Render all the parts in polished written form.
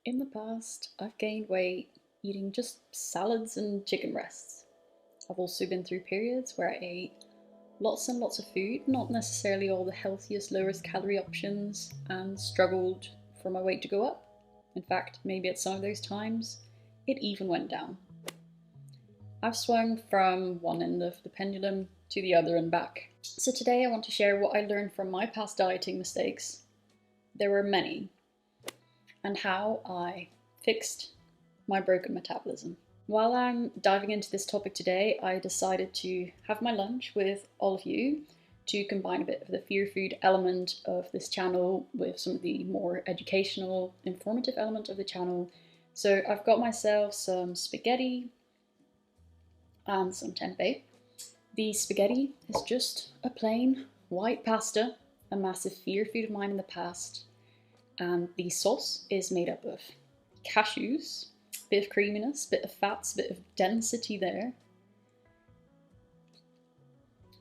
In the past, I've gained weight eating just salads and chicken breasts. I've also been through periods where I ate lots and lots of food, not necessarily all the healthiest, lowest calorie options, and struggled for my weight to go up. In fact, maybe at some of those times, it even went down. I've swung from one end of the pendulum to the other and back. So today I want to share what I learned from my past dieting mistakes. There were many, and how I fixed my broken metabolism. While I'm diving into this topic today, I decided to have my lunch with all of you to combine a bit of the fear food element of this channel with some of the more educational, informative element of the channel. So I've got myself some spaghetti and some tempeh. The spaghetti is just a plain white pasta, a massive fear food of mine in the past. And the sauce is made up of cashews, bit of creaminess, bit of fats, bit of density there.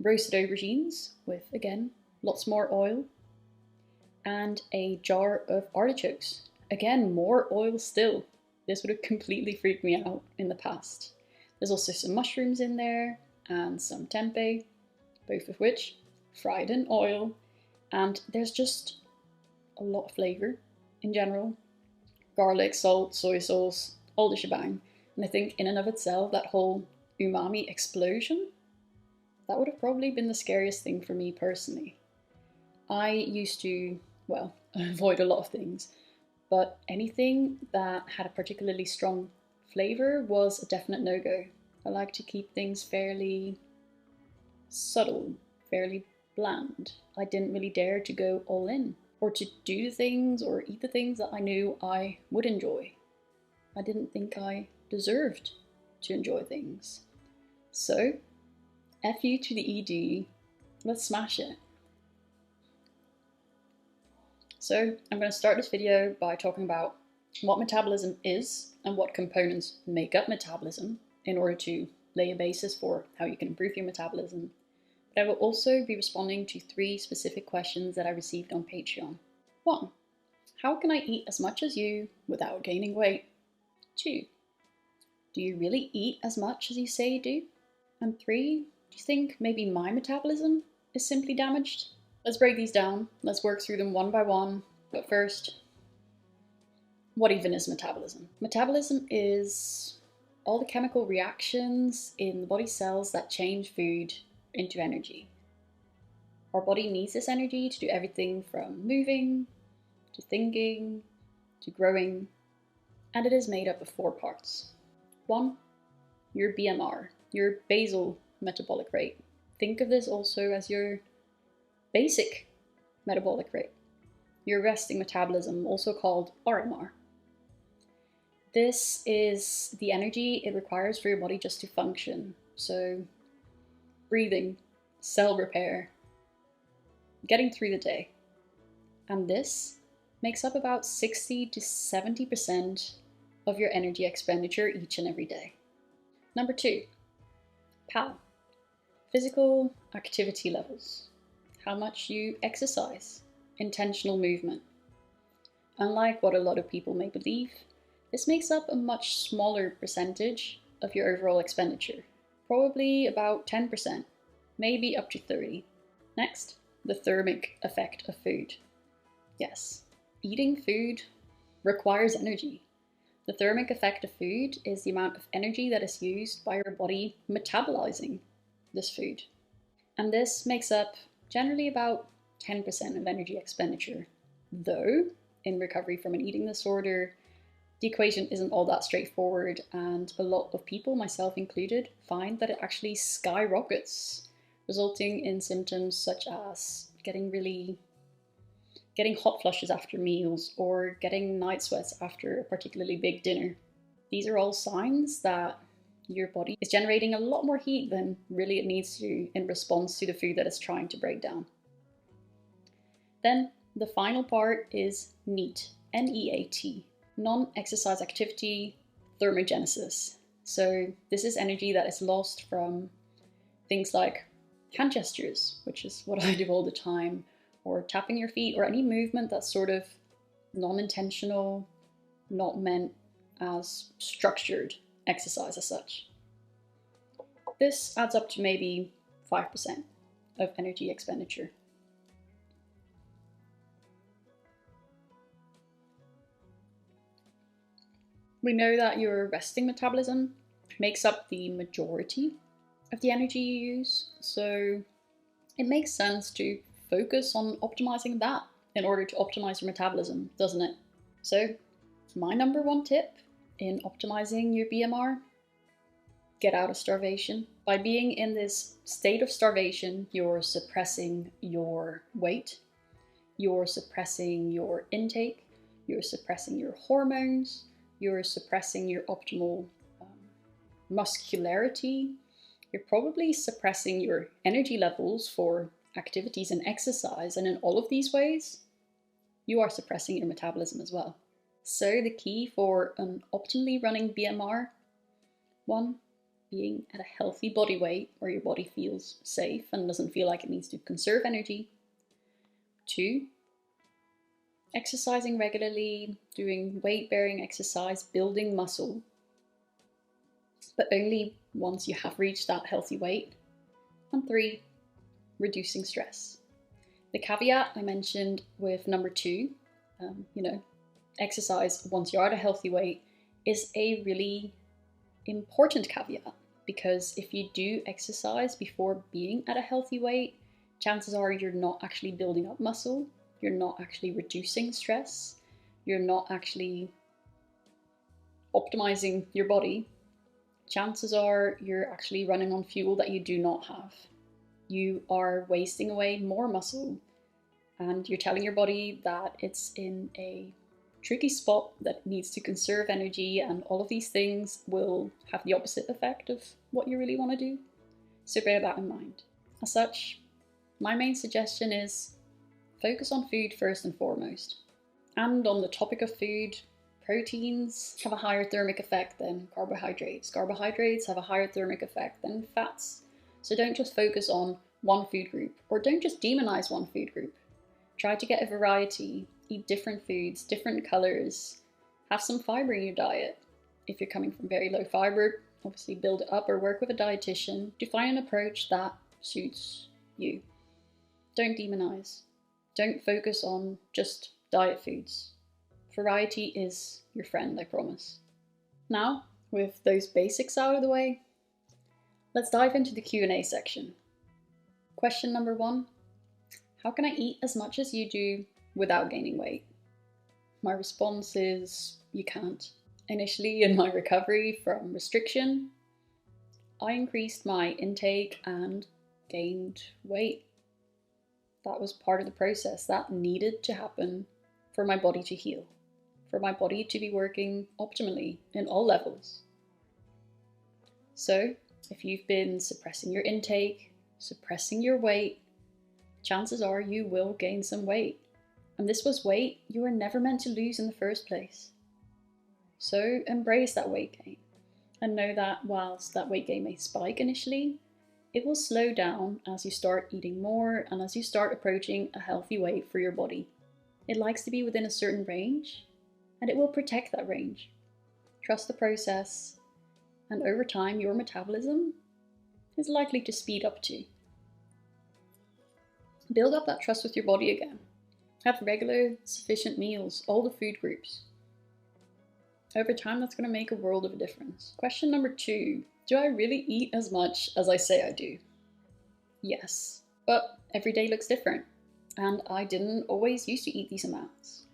Roasted aubergines with, again, lots more oil. And a jar of artichokes. Again, more oil still. This would have completely freaked me out in the past. There's also some mushrooms in there and some tempeh, both of which fried in oil. And there's just a lot of flavour in general. Garlic, salt, soy sauce, all the shebang. And I think in and of itself, that whole umami explosion, that would have probably been the scariest thing for me personally. I used to, well, avoid a lot of things, but anything that had a particularly strong flavour was a definite no-go. I like to keep things fairly subtle, fairly bland. I didn't really dare to go all in, or to do the things or eat the things that I knew I would enjoy. I didn't think I deserved to enjoy things. So, F you to the ED, let's smash it. So, I'm going to start this video by talking about what metabolism is and what components make up metabolism in order to lay a basis for how you can improve your metabolism. But I will also be responding to 3 specific questions that I received on Patreon. 1. How can I eat as much as you without gaining weight? 2. Do you really eat as much as you say you do? And 3. Do you think maybe my metabolism is simply damaged? Let's break these down. Let's work through them one by one. But first, what even is metabolism? Metabolism is all the chemical reactions in the body cells that change food into energy. Our body needs this energy to do everything from moving, to thinking, to growing, and it is made up of 4 parts. 1, your BMR, your basal metabolic rate. Think of this also as your basic metabolic rate. Your resting metabolism, also called RMR. This is the energy it requires for your body just to function. So, breathing, cell repair, getting through the day. And this makes up about 60 to 70% of your energy expenditure each and every day. Number 2, PAL, physical activity levels. How much you exercise, intentional movement. Unlike what a lot of people may believe, this makes up a much smaller percentage of your overall expenditure. Probably about 10%, maybe up to 30%. Next, the thermic effect of food. Yes, eating food requires energy. The thermic effect of food is the amount of energy that is used by your body metabolizing this food. And this makes up generally about 10% of energy expenditure. Though, in recovery from an eating disorder, the equation isn't all that straightforward, and a lot of people, myself included, find that it actually skyrockets, resulting in symptoms such as getting hot flushes after meals or getting night sweats after a particularly big dinner. These are all signs that your body is generating a lot more heat than really it needs to in response to the food that it's trying to break down. Then the final part is NEAT, N-E-A-T, non-exercise activity thermogenesis. So this is energy that is lost from things like hand gestures, which is what I do all the time, or tapping your feet, or any movement that's sort of non-intentional, not meant as structured exercise as such. This adds up to maybe 5% of energy expenditure. We know that your resting metabolism makes up the majority of the energy you use, so it makes sense to focus on optimizing that in order to optimize your metabolism, doesn't it? So, my number one tip in optimizing your BMR: get out of starvation. By being in this state of starvation, you're suppressing your weight, you're suppressing your intake, you're suppressing your hormones, you're suppressing your optimal muscularity, you're probably suppressing your energy levels for activities and exercise, and in all of these ways, you are suppressing your metabolism as well. So the key for an optimally running BMR: 1, being at a healthy body weight where your body feels safe and doesn't feel like it needs to conserve energy. 2, exercising regularly, doing weight-bearing exercise, building muscle, but only once you have reached that healthy weight. And 3, reducing stress. The caveat I mentioned with number 2, exercise once you're at a healthy weight, is a really important caveat, because if you do exercise before being at a healthy weight, chances are you're not actually building up muscle, you're not actually reducing stress, you're not actually optimizing your body. Chances are you're actually running on fuel that you do not have. You are wasting away more muscle, and you're telling your body that it's in a tricky spot that needs to conserve energy, and all of these things will have the opposite effect of what you really want to do. So bear that in mind. As such, my main suggestion is focus on food first and foremost. And on the topic of food, proteins have a higher thermic effect than carbohydrates. Carbohydrates have a higher thermic effect than fats. So don't just focus on one food group, or don't just demonize one food group. Try to get a variety, eat different foods, different colors, have some fiber in your diet. If you're coming from very low fiber, obviously build it up or work with a dietitian to find an approach that suits you. Don't demonize. Don't focus on just diet foods. Variety is your friend, I promise. Now, with those basics out of the way, let's dive into the Q&A section. Question number 1, how can I eat as much as you do without gaining weight? My response is, you can't. Initially, in my recovery from restriction, I increased my intake and gained weight. That was part of the process. That needed to happen for my body to heal, for my body to be working optimally in all levels. So, if you've been suppressing your intake, suppressing your weight, chances are you will gain some weight. And this was weight you were never meant to lose in the first place. So embrace that weight gain, and know that whilst that weight gain may spike initially, it will slow down as you start eating more and as you start approaching a healthy weight for your body. It likes to be within a certain range, and it will protect that range. Trust the process, and over time your metabolism is likely to speed up too. Build up that trust with your body again. Have regular, sufficient meals, all the food groups. Over time, that's going to make a world of a difference. Question number 2, do I really eat as much as I say I do? Yes, but every day looks different, and I didn't always used to eat these amounts.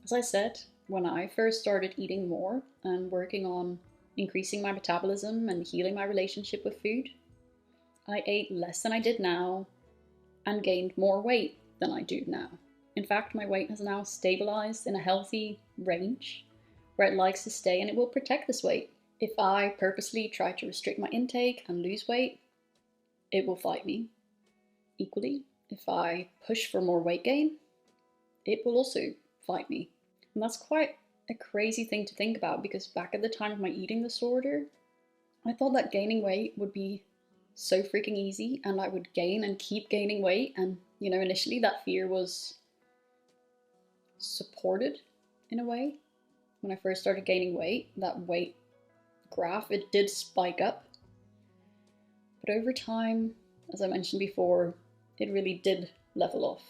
As I said, when I first started eating more and working on increasing my metabolism and healing my relationship with food, I ate less than I did now and gained more weight than I do now. In fact, my weight has now stabilized in a healthy range where it likes to stay, and it will protect this weight. If I purposely try to restrict my intake and lose weight, it will fight me. Equally, if I push for more weight gain, it will also fight me. And that's quite a crazy thing to think about, because back at the time of my eating disorder, I thought that gaining weight would be so freaking easy, and I would gain and keep gaining weight. And, initially that fear was supported in a way. when I first started gaining weight, that weight graph, it did spike up. But over time, as I mentioned before, it really did level off.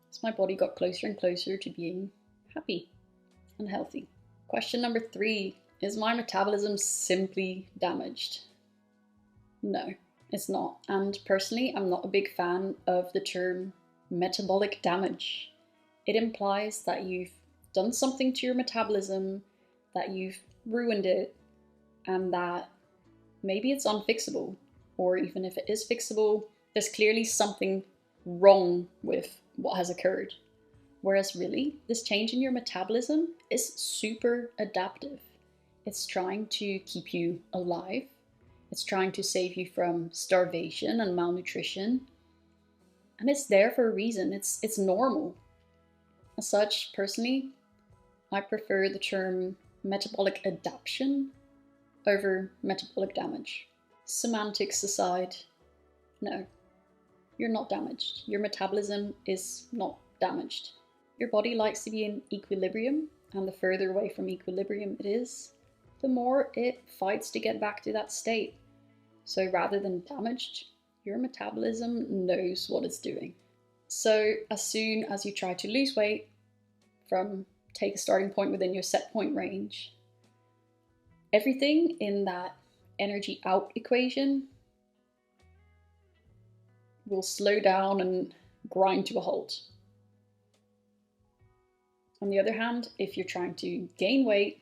As my body got closer and closer to being happy and healthy. Question number 3, is my metabolism simply damaged? No, it's not. And personally, I'm not a big fan of the term metabolic damage. It implies that you've done something to your metabolism, that you've ruined it, and that maybe it's unfixable. Or even if it is fixable, there's clearly something wrong with what has occurred. Whereas really, this change in your metabolism is super adaptive. It's trying to keep you alive. It's trying to save you from starvation and malnutrition. And it's there for a reason. It's normal. As such, personally, I prefer the term metabolic adaptation over metabolic damage. Semantics aside, no, you're not damaged. Your metabolism is not damaged. Your body likes to be in equilibrium, and the further away from equilibrium it is, the more it fights to get back to that state. So rather than damaged, your metabolism knows what it's doing. So as soon as you try to lose weight, take a starting point within your set point range, everything in that energy out equation will slow down and grind to a halt. On the other hand, if you're trying to gain weight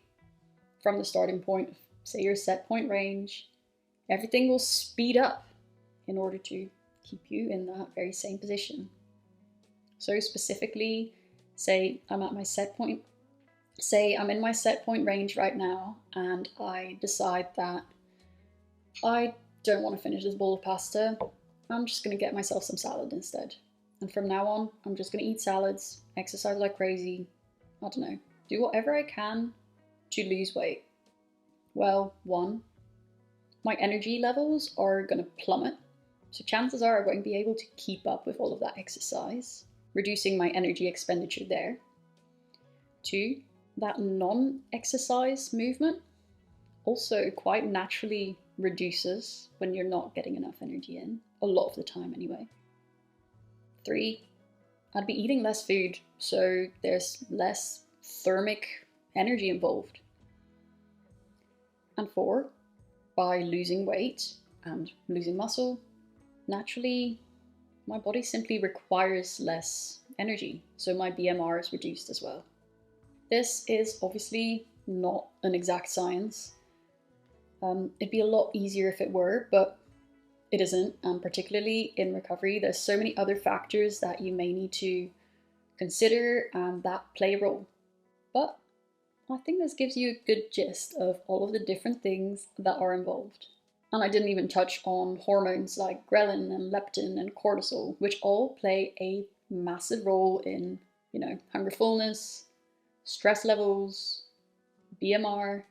from the starting point, say your set point range, everything will speed up in order to keep you in that very same position. So specifically, say I'm at my set point, say I'm in my set point range right now, and I decide that I don't want to finish this bowl of pasta. I'm just going to get myself some salad instead. And from now on, I'm just going to eat salads, exercise like crazy, I don't know, do whatever I can to lose weight. Well, 1, my energy levels are going to plummet. So chances are I won't be able to keep up with all of that exercise, reducing my energy expenditure there. 2, that non-exercise movement also quite naturally reduces when you're not getting enough energy in, a lot of the time anyway. 3, I'd be eating less food, so there's less thermic energy involved. And 4, by losing weight and losing muscle, naturally my body simply requires less energy, so my BMR is reduced as well. This is obviously not an exact science. It'd be a lot easier if it were, but it isn't, and particularly in recovery, there's so many other factors that you may need to consider and that play a role. But I think this gives you a good gist of all of the different things that are involved. And I didn't even touch on hormones like ghrelin and leptin and cortisol, which all play a massive role in, hunger, fullness, stress levels, BMR.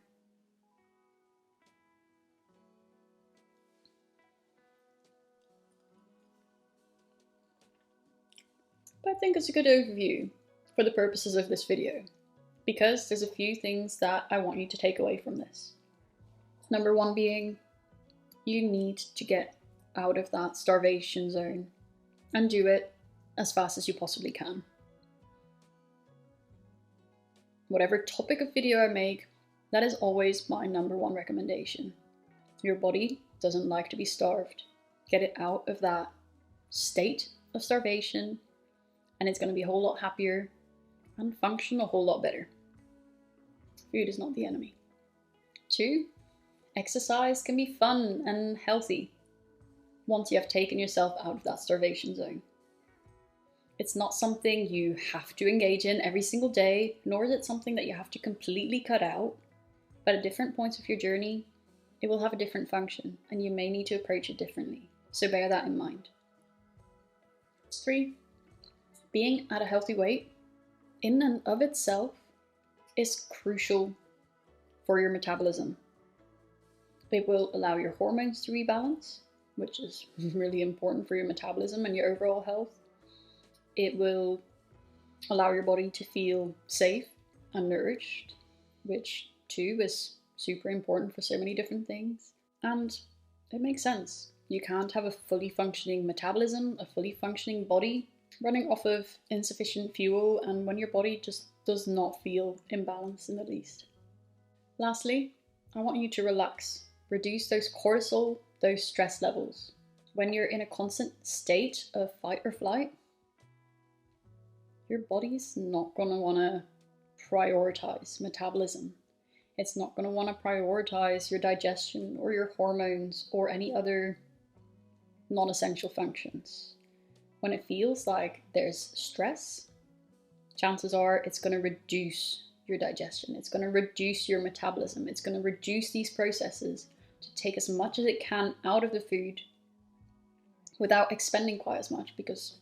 But I think it's a good overview for the purposes of this video, because there's a few things that I want you to take away from this. Number 1 being, you need to get out of that starvation zone and do it as fast as you possibly can. Whatever topic of video I make, that is always my number 1 recommendation. Your body doesn't like to be starved. Get it out of that state of starvation, and it's going to be a whole lot happier and function a whole lot better. Food is not the enemy. 2, exercise can be fun and healthy once you have taken yourself out of that starvation zone. It's not something you have to engage in every single day, nor is it something that you have to completely cut out. But at different points of your journey, it will have a different function, and you may need to approach it differently. So bear that in mind. 3, being at a healthy weight in and of itself is crucial for your metabolism. It will allow your hormones to rebalance, which is really important for your metabolism and your overall health. It will allow your body to feel safe and nourished. which too is super important for so many different things. And it makes sense. You can't have a fully functioning metabolism, a fully functioning body running off of insufficient fuel, and when your body just does not feel imbalanced in the least. Lastly, I want you to relax, reduce those cortisol, those stress levels. When you're in a constant state of fight or flight, your body's not going to want to prioritize metabolism. It's not going to want to prioritize your digestion or your hormones or any other non-essential functions. When it feels like there's stress, chances are it's going to reduce your digestion. It's going to reduce your metabolism. It's going to reduce these processes to take as much as it can out of the food without expending quite as much, because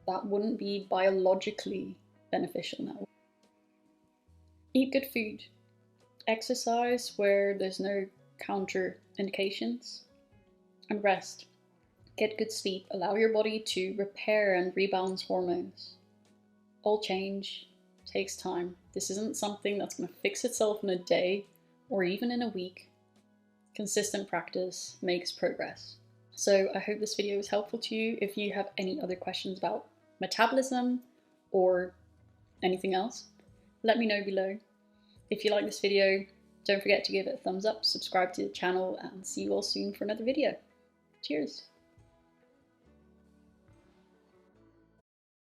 that wouldn't be biologically beneficial now. Eat good food. Exercise where there's no counterindications. And rest. Get good sleep. Allow your body to repair and rebalance hormones. All change takes time. This isn't something that's going to fix itself in a day or even in a week. Consistent practice makes progress. So I hope this video was helpful to you. If you have any other questions about metabolism or anything else, let me know below. If you like this video, don't forget to give it a thumbs up, subscribe to the channel, and see you all soon for another video. Cheers!